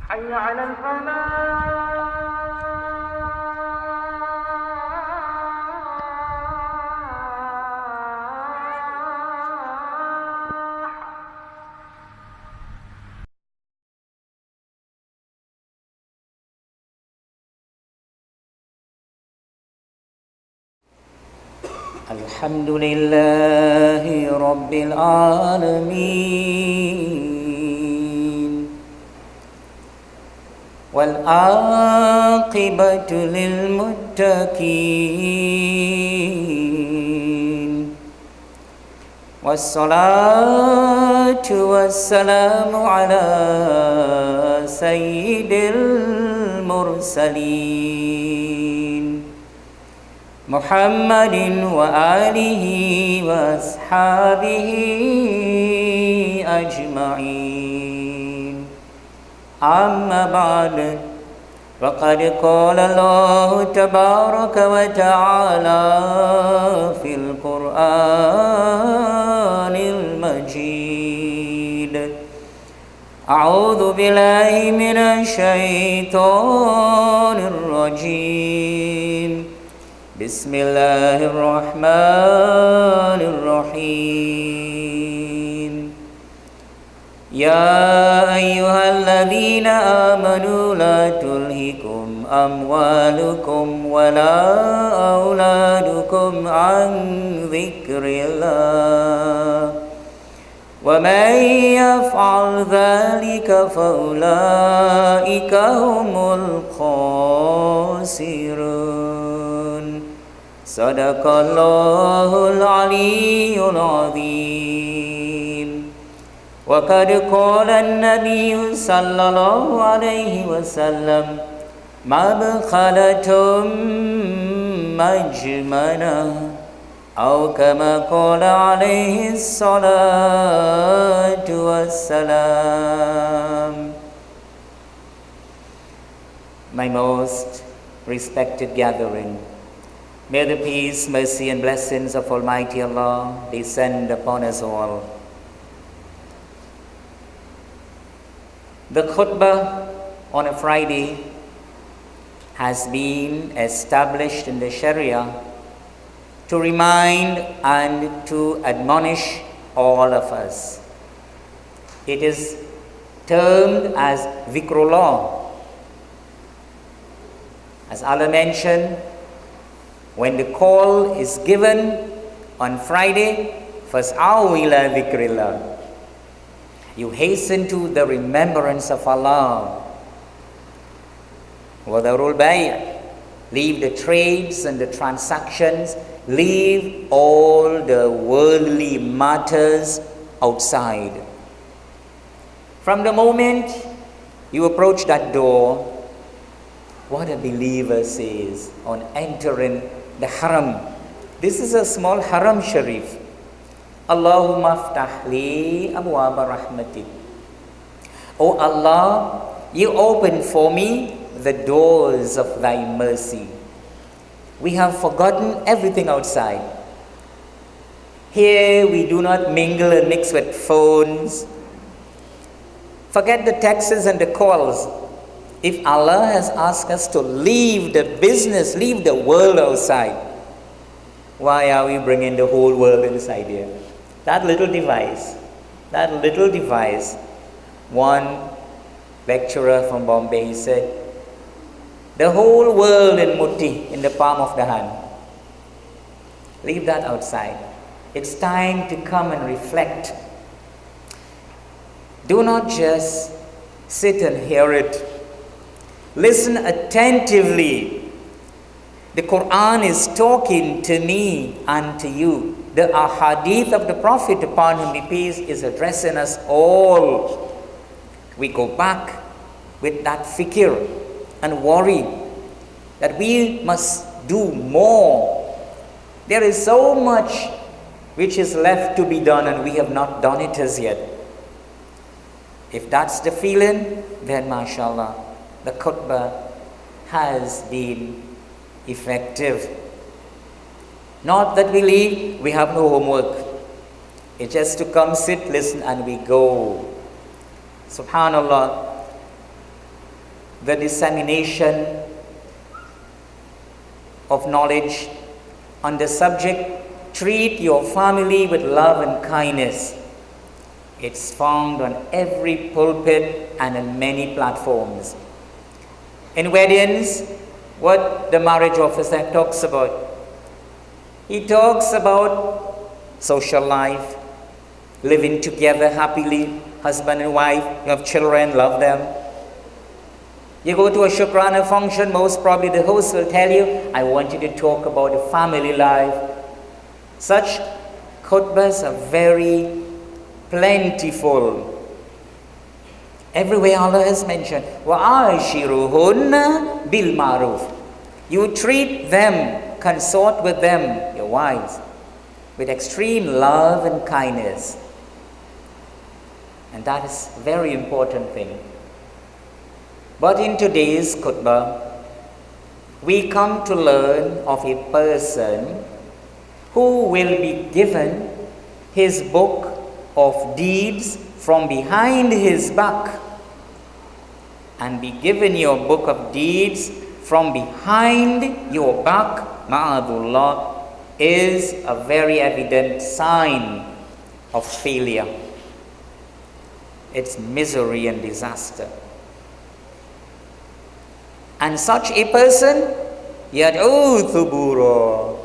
حي على الفلاح. الحمد لله رب العالمين والعاقبة للمتقين والصلاة والسلام على سيد المرسلين محمد وآله وأصحابه أجمعين أما بعد فقد قال الله تبارك وتعالى في القرآن المجيد أعوذ بالله من الشيطان الرجيم بسم الله الرحمن الرحيم يا أيها الذين آمنوا لا تلهكم أموالكم ولا أولادكم عن ذكر الله ومن يفعل ذلك فأولئك هم الخاسرون صدق الله العلي العظيم وقد قال النبي صلى الله عليه وسلم مبخلة مجمنة أو كما قال عليه الصلاة والسلام. My most respected gathering, may the peace, mercy and blessings of Almighty Allah descend upon us all. The khutbah on a Friday has been established in the Sharia to remind and to admonish all of us. It is termed as dhikrullah. As Allah mentioned, when the call is given on Friday, fas'au ila dhikrillah. You hasten to the remembrance of Allah. Wadarul bay', leave the trades and the transactions, leave all the worldly matters outside. From the moment you approach that door, what a believer says on entering the haram. This is a small haram sharif. Allahumma aftah li abwaba rahmatik. Oh Allah, you open for me the doors of thy mercy. We have forgotten everything outside. Here we do not mingle and mix with phones. Forget the texts and the calls. If Allah has asked us to leave the business, leave the world outside, why are we bringing the whole world inside here? That little device, one lecturer from Bombay, he said, the whole world in mutti, in the palm of the hand. Leave that outside. It's time to come and reflect. Do not just sit and hear it. Listen attentively. The Quran is talking to me and to you. The ahadith of the Prophet, upon whom be peace, is addressing us all. We go back with that fikr and worry that we must do more. There is so much which is left to be done and we have not done it as yet. If that's the feeling, then mashallah, the khutbah has been effective. Not that we leave, we have no homework. It's just to come, sit, listen, and we go. Subhanallah. the dissemination of knowledge on the subject, treat your family with love and kindness. It's found on every pulpit and on many platforms. In weddings, what the marriage officer talks about, he talks about social life, living together happily, husband and wife, you have children, love them. You go to a Shukrana function, most probably the host will tell you, I want you to talk about the family life. Such khutbahs are very plentiful. Everywhere Allah has mentioned, وَعَاشِرُهُنَّ بِالْمَعْرُوفِ. You treat them, consort with them, your wives, with extreme love and kindness. And that is a very important thing. But in today's khutbah, we come to learn of a person who will be given his book of deeds from behind his back. And be given your book of deeds from behind your back, ma'adullah, is a very evident sign of failure. It's misery and disaster. And such a person, yad'u thubura,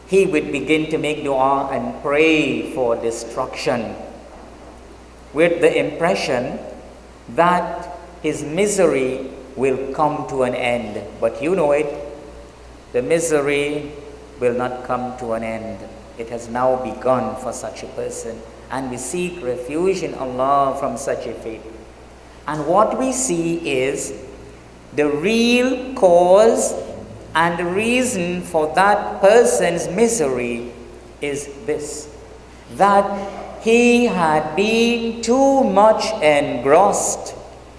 he would begin to make dua and pray for destruction, with the impression that his misery will come to an end. But you know it, the misery will not come to an end. It has now begun for such a person. And we seek refuge in Allah from such a fate. And what we see is the real cause and the reason for that person's misery is this: that he had been too much engrossed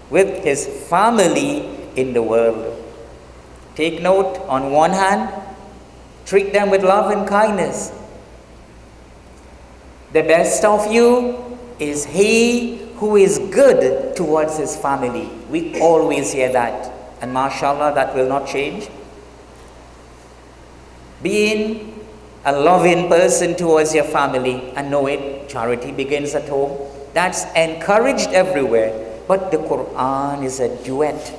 with his family in the world. Take note, on one hand, treat them with love and kindness. The best of you is he who is good towards his family. We always hear that. And mashallah, that will not change. Being a loving person towards your family, and know it, charity begins at home. That's encouraged everywhere. But the Quran is a duet.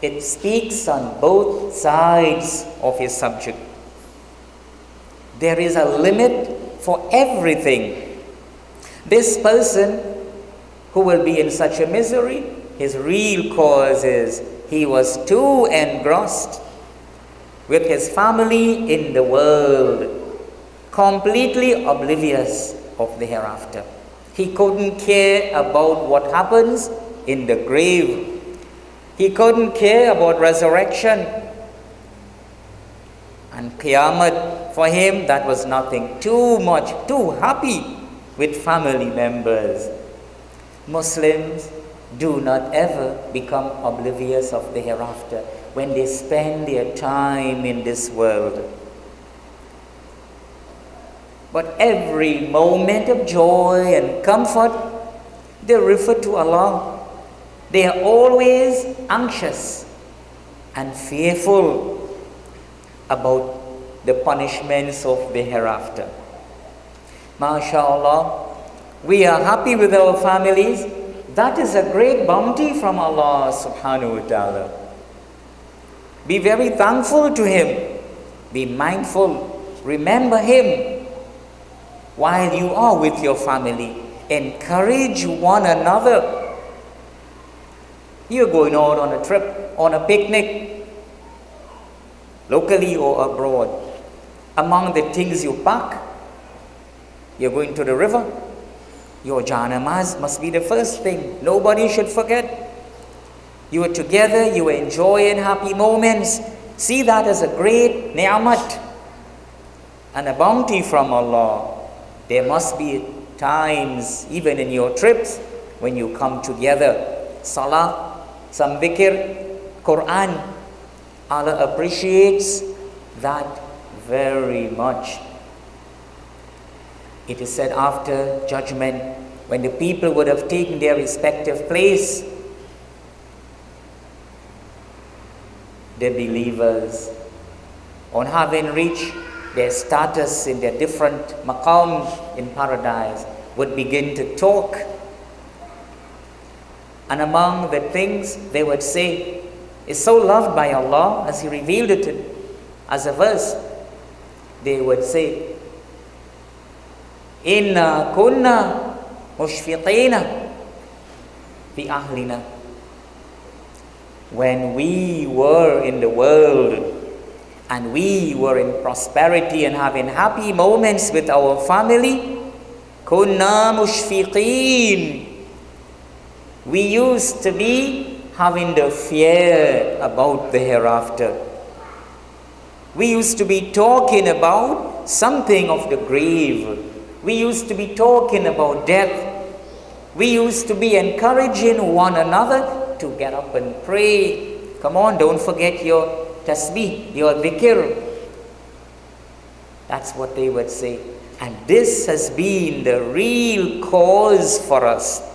It speaks on both sides of a subject. There is a limit for everything. This person who will be in such a misery, his real cause is he was too engrossed with his family in the world, completely oblivious of the hereafter. He couldn't care about what happens in the grave. He couldn't care about resurrection. And Qiyamah, for him, that was nothing. Too much, too happy with family members. Muslims do not ever become oblivious of the hereafter when they spend their time in this world. But every moment of joy and comfort, they refer to Allah. They are always anxious and fearful about the punishments of the hereafter. MashaAllah, we are happy with our families. That is a great bounty from Allah subhanahu wa ta'ala. Be very thankful to Him. Be mindful. Remember Him while you are with your family. Encourage one another. You're going out on a trip, on a picnic, locally or abroad. Among the things you pack, you're going to the river. Your janamaz must be the first thing. Nobody should forget. You are together, you are enjoying happy moments. See that as a great ni'mat and a bounty from Allah. There must be times, even in your trips, when you come together. Salah, some dhikr, Quran. Allah appreciates that very much. It is said after judgment, when the people would have taken their respective place, the believers, on having reached their status in their different maqam in paradise, would begin to talk. And among the things they would say is so loved by Allah, as He revealed it as a verse. They would say, Inna kunna mushfiqina fi ahlina. When we were in the world and we were in prosperity and having happy moments with our family, kunna mushfiqin. We used to be having the fear about the hereafter. We used to be talking about something of the grave. We used to be talking about death. We used to be encouraging one another to get up and pray. Come on, don't forget your tasbih, your dhikr. That's what they would say. And this has been the real cause for us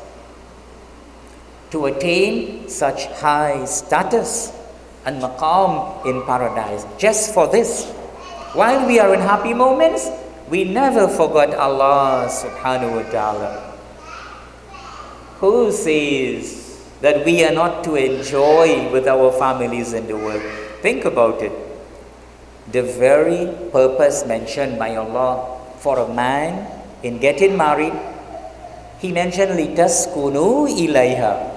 to attain such high status and maqam in paradise. Just for this. While we are in happy moments, we never forgot Allah subhanahu wa ta'ala. Who says that we are not to enjoy with our families in the world? Think about it. The very purpose mentioned by Allah for a man in getting married, He mentioned litaskunu ilayha,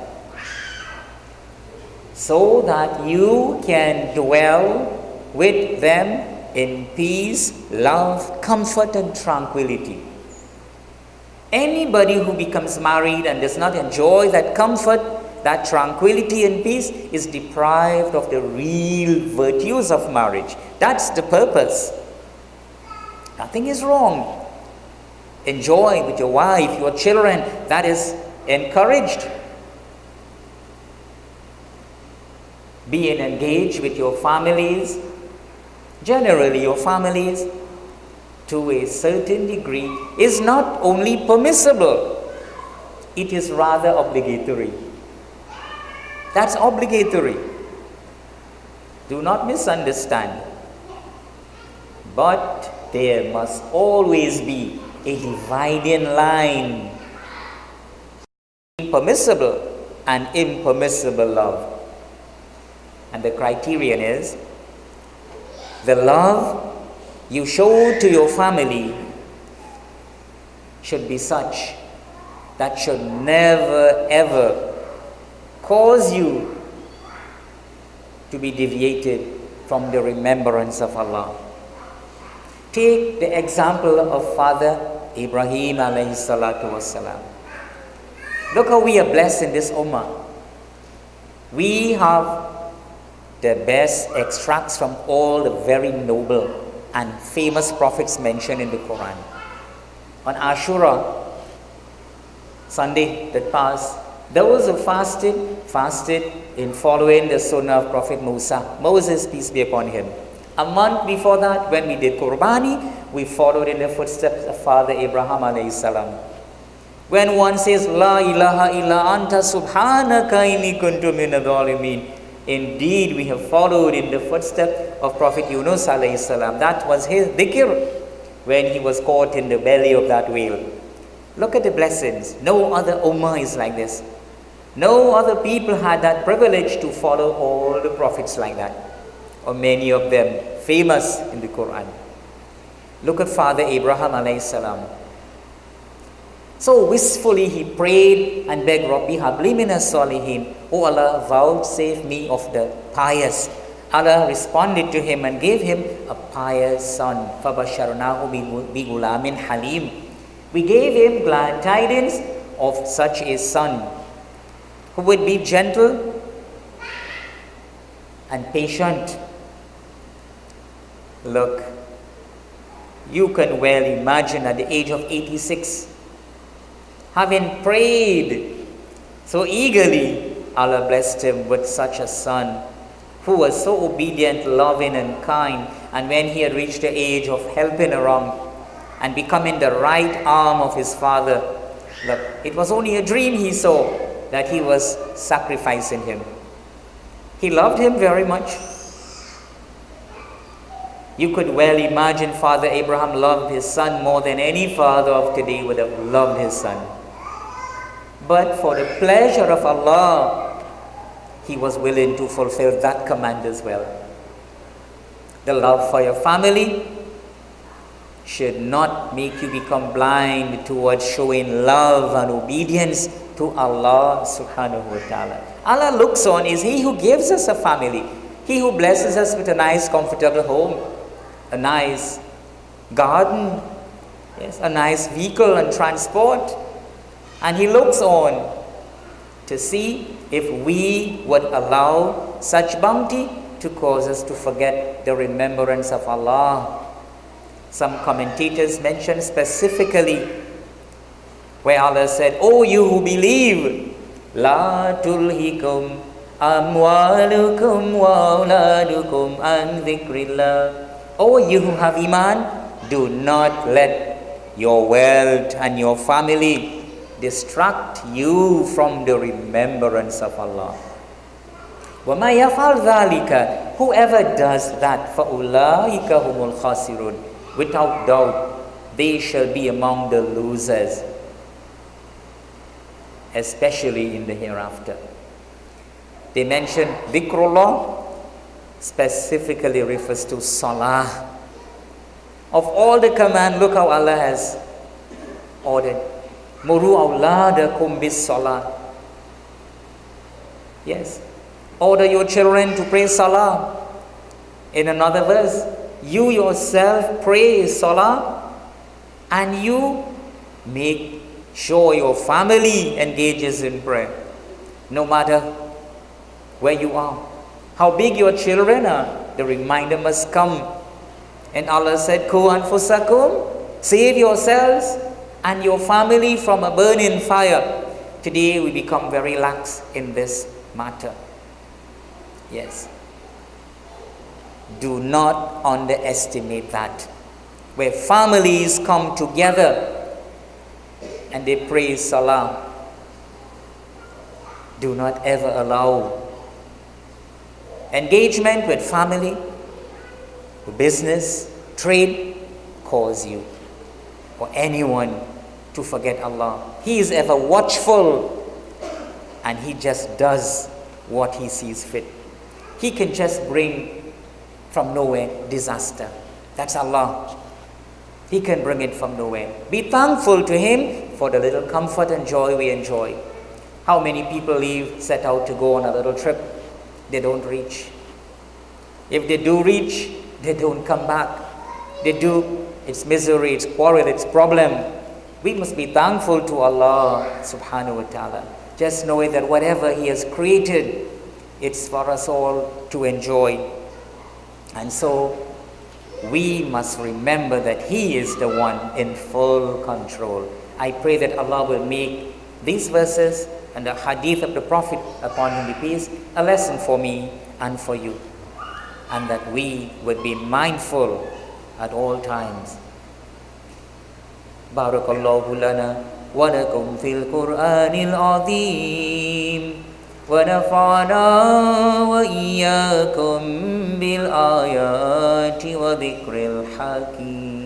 so that you can dwell with them in peace, love, comfort, and tranquility. Anybody who becomes married and does not enjoy that comfort, that tranquility and peace, is deprived of the real virtues of marriage. That's the purpose. Nothing is wrong. Enjoy with your wife, your children. That is encouraged. Being engaged with your families, generally your families, to a certain degree, is not only permissible, it is rather obligatory. That's obligatory. Do not misunderstand. But there must always be a dividing line between permissible and impermissible love. And the criterion is the love you show to your family should be such that should never ever cause you to be deviated from the remembrance of Allah. Take the example of Father Ibrahim alayhi salatu wasalam. Look how we are blessed in this ummah. We have the best extracts from all the very noble and famous prophets mentioned in the Quran. On Ashura, Sunday that passed, those who fasted in following the sunnah of Prophet Moses, peace be upon him. A month before that, when we did Qurbani, we followed in the footsteps of Father Ibrahim alayhi salam. When one says, La ilaha illa anta subhanaka inni kuntu minadh dhalimin, indeed, we have followed in the footsteps of Prophet Yunus alayhi salam. That was his dhikr when he was caught in the belly of that whale. Look at the blessings. No other ummah is like this. No other people had that privilege to follow all the prophets like that, or many of them famous in the Quran. Look at Father Abraham alayhi salam. So wistfully he prayed and begged, Rabbi habli minas salihin. Oh Allah, vouchsafe me of the pious. Allah responded to him and gave him a pious son. Fabasharnahu bi gulamin halim. We gave him glad tidings of such a son who would be gentle and patient. Look, you can well imagine at the age of 86, having prayed so eagerly, Allah blessed him with such a son who was so obedient, loving and kind. And when he had reached the age of helping around and becoming the right arm of his father, look, it was only a dream he saw that he was sacrificing him. He loved him very much. You could well imagine Father Abraham loved his son more than any father of today would have loved his son. But for the pleasure of Allah, he was willing to fulfill that command as well. The love for your family should not make you become blind towards showing love and obedience to Allah subhanahu wa ta'ala. Allah looks on is He who gives us a family. He who blesses us with a nice comfortable home, a nice garden, yes, a nice vehicle and transport. And He looks on to see if we would allow such bounty to cause us to forget the remembrance of Allah. Some commentators mention specifically where Allah said, "O you who believe, La tulhikum amwalukum wa auladukum an dhikrillah." O you who have iman, do not let your wealth and your family distract you from the remembrance of Allah. وَمَا يَفْعَلْ ذَلِكَ, whoever does that, فَأُولَٰئِكَ هُمُ الْخَاسِرُونَ, without doubt they shall be among the losers, especially in the hereafter. They mention dhikrullah specifically refers to salah. Of all the command, look how Allah has ordered, muru awladakum bis salah. Yes, order your children to pray salah. In another verse, you yourself pray salah, and you make sure your family engages in prayer, no matter where you are, how big your children are. The reminder must come. And Allah said, "Ku anfusakum," save yourselves and your family from a burning fire. Today we become very lax in this matter. Yes. Do not underestimate that. Where families come together and they pray salah, do not ever allow engagement with family, business, trade, cause you or anyone to forget Allah. He is ever watchful, and He just does what He sees fit. He can just bring from nowhere disaster. That's Allah. He can bring it from nowhere. Be thankful to Him for the little comfort and joy we enjoy. How many people set out to go on a little trip, they don't reach. If they do reach, they don't come back. They do, it's misery, it's quarrel, it's problem. We must be thankful to Allah subhanahu wa ta'ala. Just knowing that whatever He has created, it's for us all to enjoy. And so we must remember that He is the one in full control. I pray that Allah will make these verses and the hadith of the Prophet, upon him be peace, a lesson for me and for you, and that we would be mindful at all times. Barakallahu lana wa lakum fil Qur'anil azim, wa nafa'ana wa iyyakum bil ayati wa dhikril hakim.